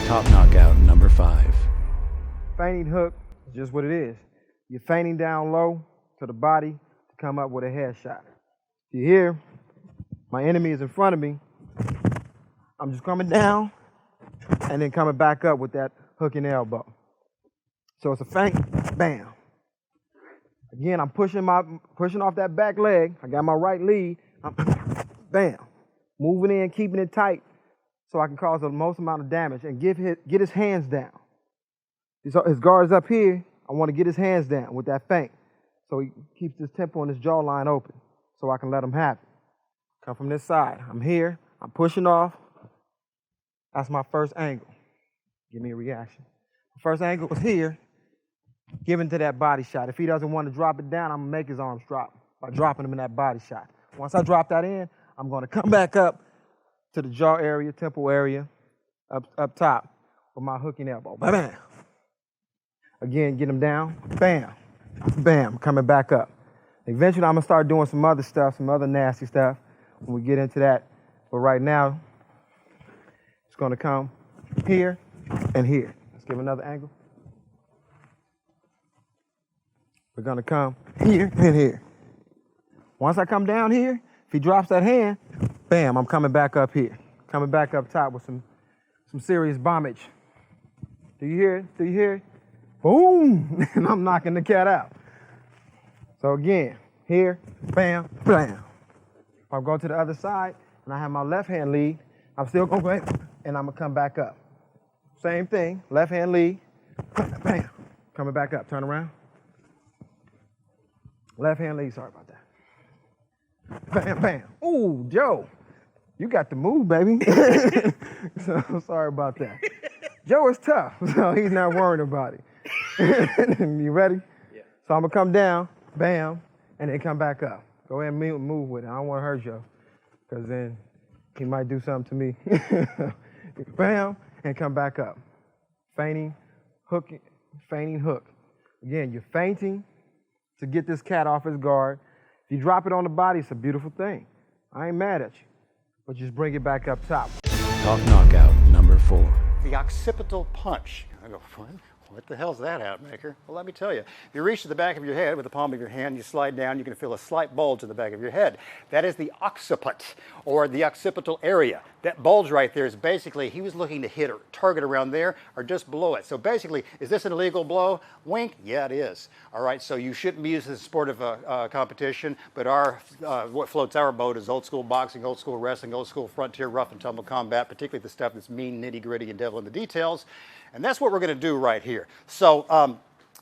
Top knockout number 5. Feigning hook is just what it is. You're feigning down low to the body to come up with a headshot. You hear, my enemy is in front of me. I'm just coming down and then coming back up with that hook and elbow. So it's a feint, bam. Again, I'm pushing off that back leg. I got my right lead. Bam. Moving in, keeping it tight so I can cause the most amount of damage and get his hands down. His guard's up here. I want to get his hands down with that feint so he keeps his temple and his jawline open so I can let him have it. Come from this side. I'm here. I'm pushing off. That's my first angle. Give me a reaction. The first angle was here, giving to that body shot. If he doesn't want to drop it down, I'm going to make his arms drop by dropping him in that body shot. Once I drop that in, I'm going to come back up to the jaw area, temple area, up top with my hooking elbow. Bam! Again, get him down. Bam! Bam! Coming back up. Eventually, I'm going to start doing some other stuff, some other nasty stuff when we get into that. But right now, it's going to come here and here. Let's give another angle. We're going to come here and here. Once I come down here, if he drops that hand, bam, I'm coming back up here. Coming back up top with some serious bombage. Do you hear it? Do you hear it? Boom! And I'm knocking the cat out. So again, here, bam, bam. If I'm going to the other side and I have my left hand lead, I'm still going to go and I'm going to come back up. Same thing, left hand lead, bam, coming back up, turn around. Left hand lead, sorry about that. Bam, bam. Ooh, Joe, you got the move, baby. So sorry about that. Joe is tough, so he's not worried about it. You ready? Yeah. So I'm gonna come down, bam, and then come back up. Go ahead and move with it. I don't want to hurt Joe, because then he might do something to me. Bam, and come back up. Feigning, hooking, feigning hook. Again, you're feinting to get this cat off his guard. If you drop it on the body, it's a beautiful thing. I ain't mad at you, but just bring it back up top. Top knockout number 4. The occipital punch. I go, what the hell's that, Hatmaker? Well, let me tell you. If you reach to the back of your head with the palm of your hand, you slide down, you can feel a slight bulge in the back of your head. That is the occiput, or the occipital area. That bulge right there is basically, he was looking to hit a target around there or just below it. So basically, is this an illegal blow? Wink, yeah, it is. All right, so you shouldn't be used as a sport of competition, but what floats our boat is old school boxing, old school wrestling, old school frontier rough and tumble combat, particularly the stuff that's mean, nitty gritty, and devil in the details. And that's what we're going to do right here. So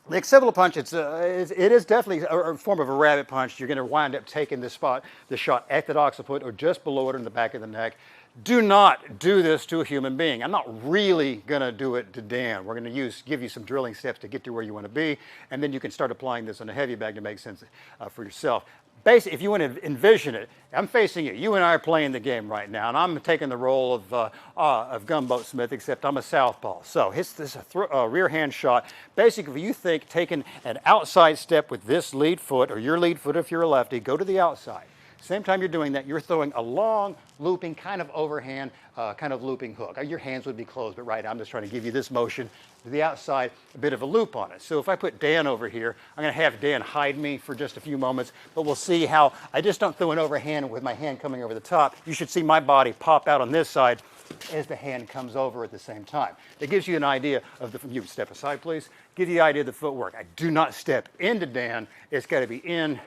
the occipital punch, it is definitely a form of a rabbit punch. You're going to wind up taking the shot at the occiput or just below it in the back of the neck. Do not do this to a human being. I'm not really going to do it to Dan. We're going to give you some drilling steps to get to where you want to be, and then you can start applying this on a heavy bag to make sense for yourself. Basically, if you want to envision it, I'm facing you. You and I are playing the game right now, and I'm taking the role of Gumboat Smith, except I'm a southpaw. So this is a rear hand shot. Basically, if you think taking an outside step with this lead foot, or your lead foot if you're a lefty, go to the outside. Same time you're doing that, you're throwing a long, looping, kind of overhand, kind of looping hook. Your hands would be closed, but right now I'm just trying to give you this motion to the outside, a bit of a loop on it. So if I put Dan over here, I'm going to have Dan hide me for just a few moments, but we'll see how I just don't throw an overhand with my hand coming over the top. You should see my body pop out on this side as the hand comes over at the same time. It gives you an idea of you step aside, please. Give you the idea of the footwork. I do not step into Dan. It's got to be in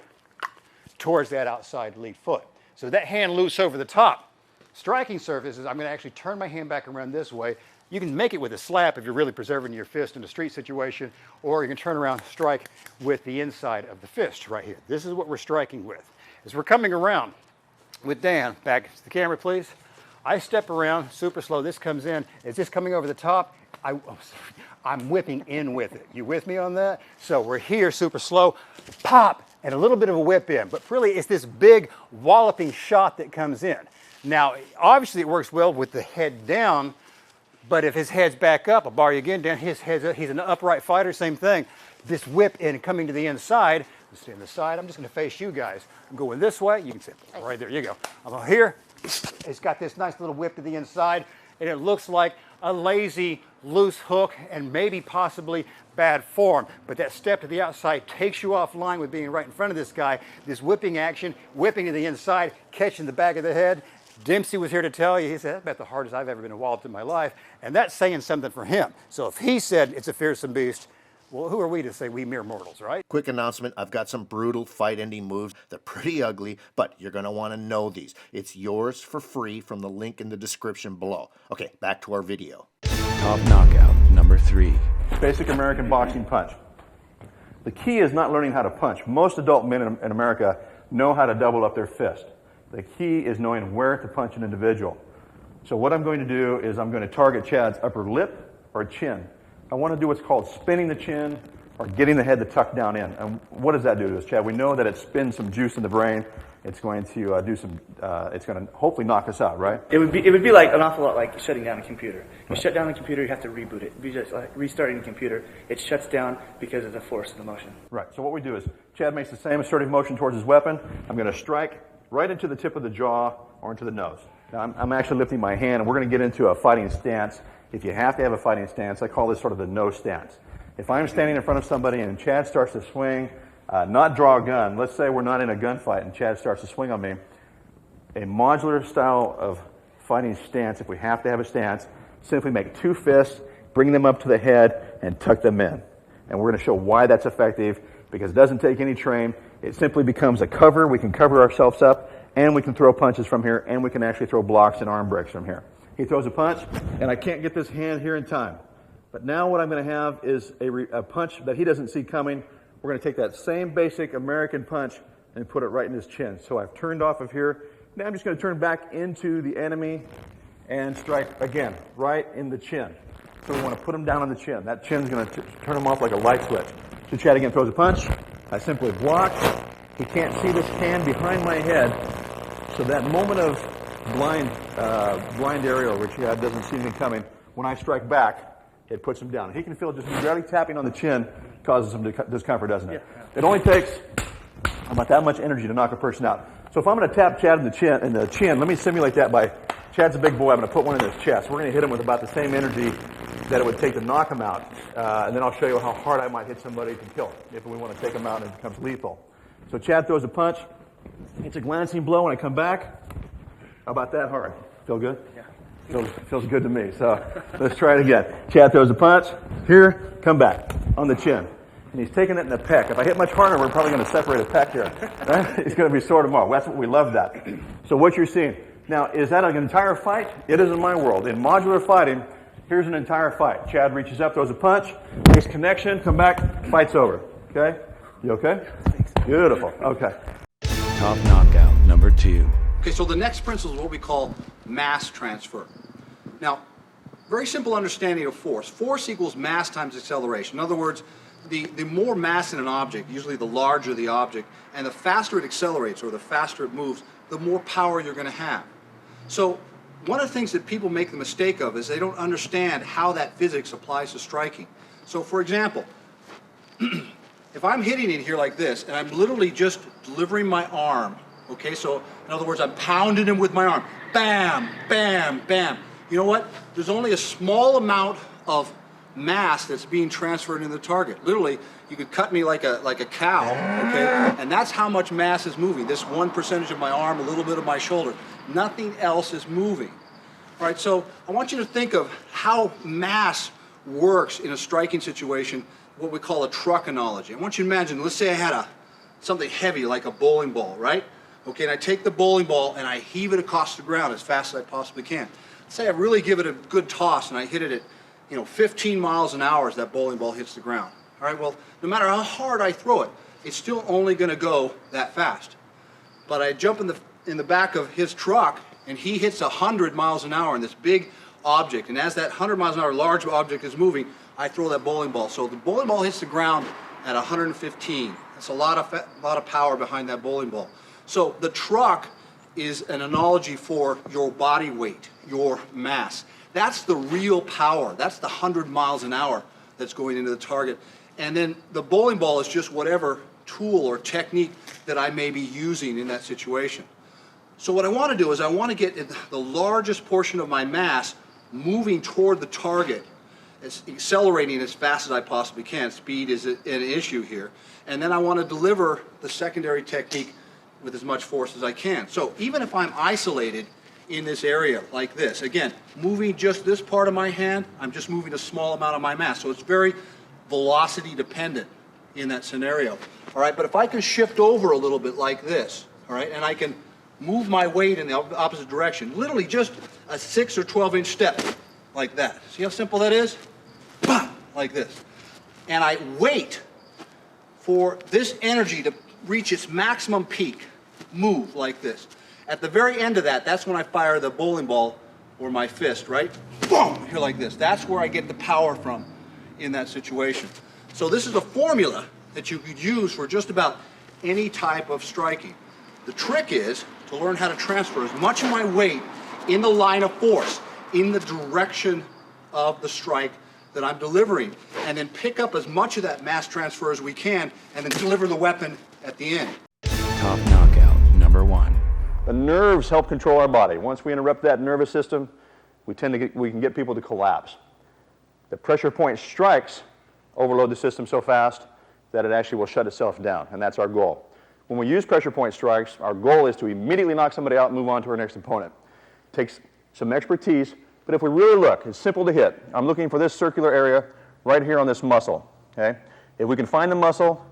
towards that outside lead foot. So that hand loose over the top. Striking surfaces, I'm going to actually turn my hand back around this way. You can make it with a slap if you're really preserving your fist in a street situation, or you can turn around and strike with the inside of the fist right here. This is what we're striking with. As we're coming around with Dan, back to the camera please, I step around super slow. This comes in. Is this coming over the top? I'm whipping in with it. You with me on that? So we're here super slow, pop, and a little bit of a whip in, but really it's this big walloping shot that comes in. Now, obviously it works well with the head down, but if his head's back up, I'll bar you again, down, he's an upright fighter, same thing. This whip in coming to the inside, stay on the side, I'm just gonna face you guys. I'm going this way, you can sit right there, you go. I'm over here, it's got this nice little whip to the inside, and it looks like a lazy, loose hook and maybe possibly bad form. But that step to the outside takes you offline with being right in front of this guy. This whipping action, whipping to the inside, catching the back of the head. Dempsey was here to tell you, he said, that's about the hardest I've ever been walloped in my life. And that's saying something for him. So if he said it's a fearsome beast, well, who are we to say we mere mortals, right? Quick announcement, I've got some brutal fight-ending moves. They're pretty ugly, but you're going to want to know these. It's yours for free from the link in the description below. Okay, back to our video. Top knockout number 3. Basic American boxing punch. The key is not learning how to punch. Most adult men in America know how to double up their fist. The key is knowing where to punch an individual. So what I'm going to do is I'm going to target Chad's upper lip or chin. I want to do what's called spinning the chin or getting the head to tuck down in. And what does that do to us, Chad? We know that it spins some juice in the brain. It's going to do some, it's going to hopefully knock us out, right? It would be like an awful lot like shutting down a computer. You shut down the computer, you have to reboot it. It'd be just like restarting the computer. It shuts down because of the force of the motion. Right. So what we do is Chad makes the same assertive motion towards his weapon. I'm going to strike right into the tip of the jaw or into the nose. Now, I'm actually lifting my hand, and we're going to get into a fighting stance. If you have to have a fighting stance, I call this sort of the no stance. If I'm standing in front of somebody and Chad starts to swing, not draw a gun, let's say we're not in a gunfight and Chad starts to swing on me, a modular style of fighting stance, if we have to have a stance, simply make 2 fists, bring them up to the head, and tuck them in. And we're going to show why that's effective, because it doesn't take any train. It simply becomes a cover. We can cover ourselves up, and we can throw punches from here, and we can actually throw blocks and arm breaks from here. He throws a punch, and I can't get this hand here in time. But now what I'm going to have is a punch that he doesn't see coming. We're going to take that same basic American punch and put it right in his chin. So I've turned off of here. Now I'm just going to turn back into the enemy and strike again, right in the chin. So we want to put him down on the chin. That chin's going to turn him off like a light switch. So Chad again throws a punch. I simply block. He can't see this hand behind my head. So that moment of blind area where Chad doesn't see me coming, when I strike back, it puts him down. He can feel just barely tapping on the chin causes some discomfort, doesn't it? Yeah. It only takes about that much energy to knock a person out. So if I'm going to tap Chad in the chin, let me simulate that by, Chad's a big boy, I'm going to put one in his chest. We're going to hit him with about the same energy that it would take to knock him out. And then I'll show you how hard I might hit somebody to kill him if we want to take him out and it becomes lethal. So Chad throws a punch. It's a glancing blow. When I come back, how about that hard? Feel good? Yeah. Feels good to me. So let's try it again. Chad throws a punch. Here, come back on the chin. And he's taking it in the pec. If I hit much harder, we're probably going to separate a pec here. Right? He's going to be sore tomorrow. That's what we love that. So what you're seeing. Now, is that an entire fight? It is in my world. In modular fighting, here's an entire fight. Chad reaches up, throws a punch, makes connection, come back, fight's over. Okay? You okay? Beautiful. Okay. Top knockout number 2. Okay, so the next principle is what we call mass transfer. Now, very simple understanding of force. Force equals mass times acceleration. In other words, the more mass in an object, usually the larger the object, and the faster it accelerates or the faster it moves, the more power you're going to have. So one of the things that people make the mistake of is they don't understand how that physics applies to striking. So for example, if I'm hitting it here like this, and I'm literally just delivering my arm, okay, so in other words, I'm pounding him with my arm, bam, bam, bam. You know what? There's only a small amount of mass that's being transferred into the target. Literally, you could cut me like a cow, okay? And that's how much mass is moving. This 1% of my arm, a little bit of my shoulder. Nothing else is moving. All right, so I want you to think of how mass works in a striking situation, what we call a truck analogy. I want you to imagine, let's say I had something heavy like a bowling ball, right? Okay, and I take the bowling ball and I heave it across the ground as fast as I possibly can. Say I really give it a good toss and I hit it at 15 miles an hour as that bowling ball hits the ground. All right, well, no matter how hard I throw it, it's still only going to go that fast. But I jump in the back of his truck and he hits 100 miles an hour in this big object. And as that 100 miles an hour large object is moving, I throw that bowling ball. So the bowling ball hits the ground at 115. That's a lot of power behind that bowling ball. So the truck is an analogy for your body weight, your mass. That's the real power. That's the 100 miles an hour that's going into the target. And then the bowling ball is just whatever tool or technique that I may be using in that situation. So what I want to do is I want to get the largest portion of my mass moving toward the target, accelerating as fast as I possibly can. Speed is an issue here. And then I want to deliver the secondary technique with as much force as I can. So even if I'm isolated in this area like this, again, moving just this part of my hand, I'm just moving a small amount of my mass. So it's very velocity dependent in that scenario. All right, but if I can shift over a little bit like this, all right, and I can move my weight in the opposite direction, literally just a 6 or 12-inch step like that. See how simple that is? Bah, like this. And I wait for this energy to reach its maximum peak, move like this. At the very end of that, that's when I fire the bowling ball or my fist, right? Boom, here like this. That's where I get the power from in that situation. So this is a formula that you could use for just about any type of striking. The trick is to learn how to transfer as much of my weight in the line of force, in the direction of the strike that I'm delivering, and then pick up as much of that mass transfer as we can, and then deliver the weapon at the end. Top knockout number 1. The nerves help control our body. Once we interrupt that nervous system, we can get people to collapse. The pressure point strikes overload the system so fast that it actually will shut itself down, and that's our goal. When we use pressure point strikes, our goal is to immediately knock somebody out and move on to our next opponent. It takes some expertise, but if we really look, it's simple to hit. I'm looking for this circular area right here on this muscle, okay? If we can find the muscle,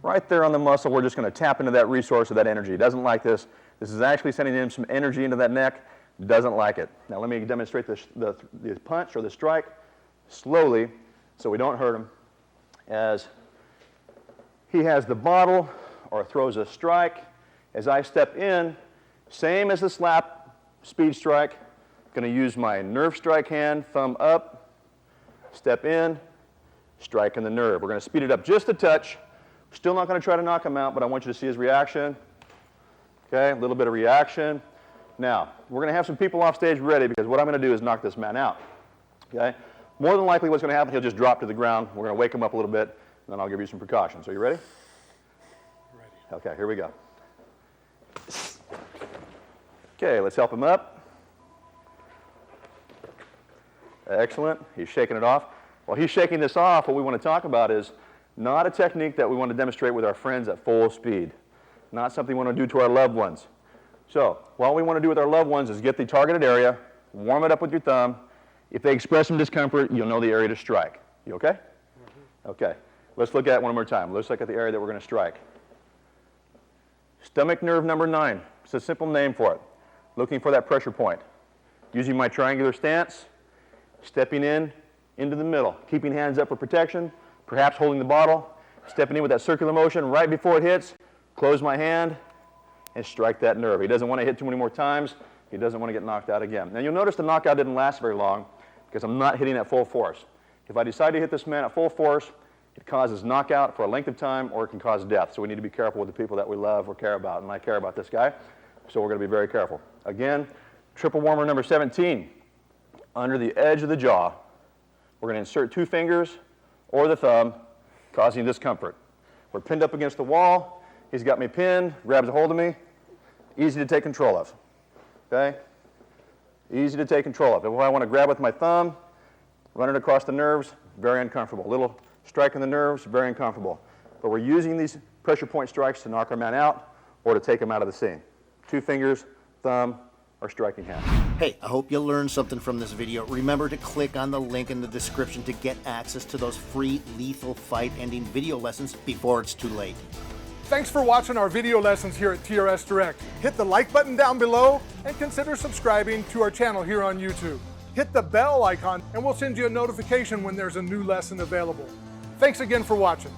right there on the muscle, we're just going to tap into that resource of that energy. It doesn't like this. This is actually sending in some energy into that neck. Doesn't like it. Now let me demonstrate the punch or the strike slowly so we don't hurt him. As he has the bottle or throws a strike, as I step in, same as the slap speed strike, going to use my nerve strike hand, thumb up, step in, strike in the nerve. We're going to speed it up just a touch. Still not going to try to knock him out, but I want you to see his reaction. Okay, a little bit of reaction. Now, we're going to have some people off stage ready because what I'm going to do is knock this man out. Okay? More than likely what's going to happen, he'll just drop to the ground. We're going to wake him up a little bit, and then I'll give you some precautions. Are you ready? Ready. Okay, here we go. Okay, let's help him up. Excellent. He's shaking it off. While he's shaking this off, what we want to talk about is not a technique that we want to demonstrate with our friends at full speed. Not something we want to do to our loved ones. So, what we want to do with our loved ones is get the targeted area, warm it up with your thumb. If they express some discomfort, you'll know the area to strike. You okay? Mm-hmm. Okay. Let's look at it one more time. Let's look at the area that we're going to strike. Stomach nerve number 9. It's a simple name for it. Looking for that pressure point. Using my triangular stance, stepping in, into the middle, keeping hands up for protection, perhaps holding the bottle, stepping in with that circular motion right before it hits, close my hand, and strike that nerve. He doesn't want to hit too many more times. He doesn't want to get knocked out again. Now you'll notice the knockout didn't last very long because I'm not hitting at full force. If I decide to hit this man at full force, it causes knockout for a length of time or it can cause death. So we need to be careful with the people that we love or care about, and I care about this guy, so we're going to be very careful. Again, triple warmer number 17. Under the edge of the jaw, we're going to insert 2 fingers or the thumb, causing discomfort. We're pinned up against the wall. He's got me pinned, grabs a hold of me. Easy to take control of. Okay? Easy to take control of. If I want to grab with my thumb, run it across the nerves, very uncomfortable. Little strike in the nerves, very uncomfortable. But we're using these pressure point strikes to knock our man out or to take him out of the scene. 2 fingers, thumb, or striking hand. Hey, I hope you learned something from this video. Remember to click on the link in the description to get access to those free lethal fight ending video lessons before it's too late. Thanks for watching our video lessons here at TRS Direct. Hit the like button down below and consider subscribing to our channel here on YouTube. Hit the bell icon and we'll send you a notification when there's a new lesson available. Thanks again for watching.